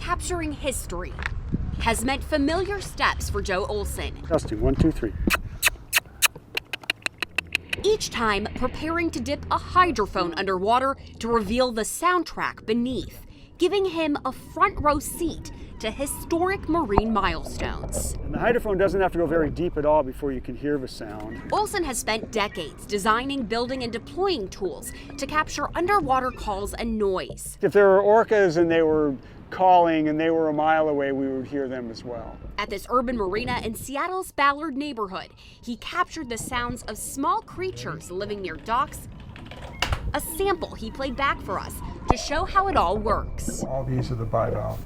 capturing history has meant familiar steps for Joe Olson. Testing, 1, 2, 3. Each time preparing to dip a hydrophone underwater to reveal the soundtrack beneath, giving him a front row seat to historic marine milestones. And the hydrophone doesn't have to go very deep at all before you can hear the sound. Olson has spent decades designing, building, and deploying tools to capture underwater calls and noise. If there were orcas and they were calling and they were a mile away, we would hear them as well. At this urban marina in Seattle's Ballard neighborhood, he captured the sounds of small creatures living near docks, a sample he played back for us to show how it all works. All these are the bivalve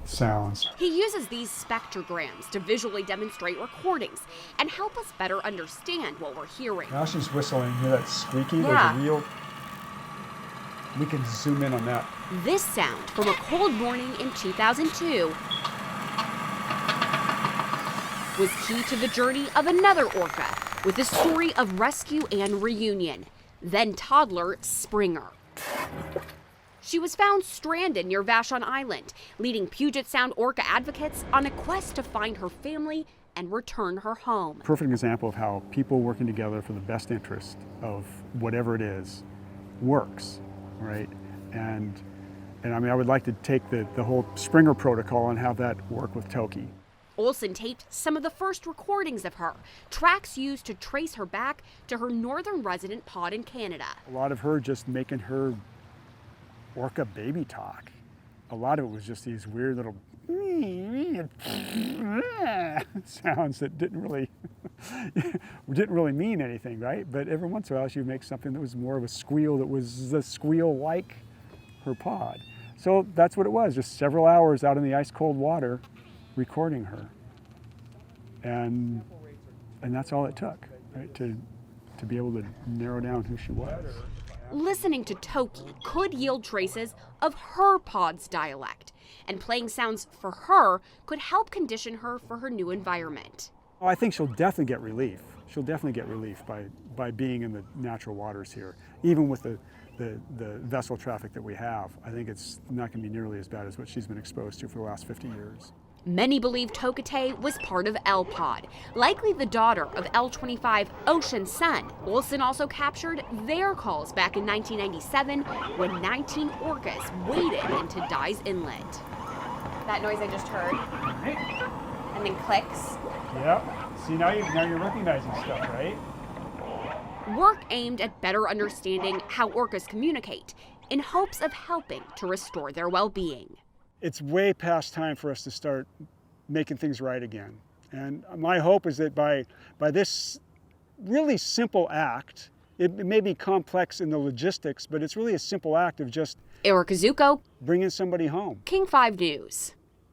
sounds. He uses these spectrograms to visually demonstrate recordings and help us better understand what we're hearing. Now she's whistling. Hear that squeaky? Yeah. There's a real... We can zoom in on that. This sound from a cold morning in 2002 was key to the journey of another orca with a story of rescue and reunion, then toddler Springer. She was found stranded near Vashon Island, leading Puget Sound orca advocates on a quest to find her family and return her home. Perfect example of how people working together for the best interest of whatever it is works, right? And I mean, I would like to take the whole Springer protocol and have that work with Toki. Olson taped some of the first recordings of her, tracks used to trace her back to her northern resident pod in Canada. A lot of her just making her orca baby talk. A lot of it was just these weird little sounds that didn't really mean anything, right? But every once in a while she would make something that was more of a squeal that was the squeal like her pod. So that's what it was, just several hours out in the ice cold water recording her. And that's all it took, right? To be able to narrow down who she was. Listening to Toki could yield traces of her pod's dialect, and playing sounds for her could help condition her for her new environment. Oh, I think she'll definitely get relief. She'll definitely get relief by being in the natural waters here. Even with the vessel traffic that we have, I think it's not going to be nearly as bad as what she's been exposed to for the last 50 years. Many believe Tokate was part of L-Pod, likely the daughter of L-25 Ocean Sun. Olson also captured their calls back in 1997 when 19 orcas waded into Dye's Inlet. That noise I just heard, and then clicks. Yep. See, now you're recognizing stuff, right? Work aimed at better understanding how orcas communicate in hopes of helping to restore their well-being. It's way past time for us to start making things right again. And my hope is that by this really simple act, it may be complex in the logistics, but it's really a simple act of just Erica Zucco, bringing somebody home. King 5 News.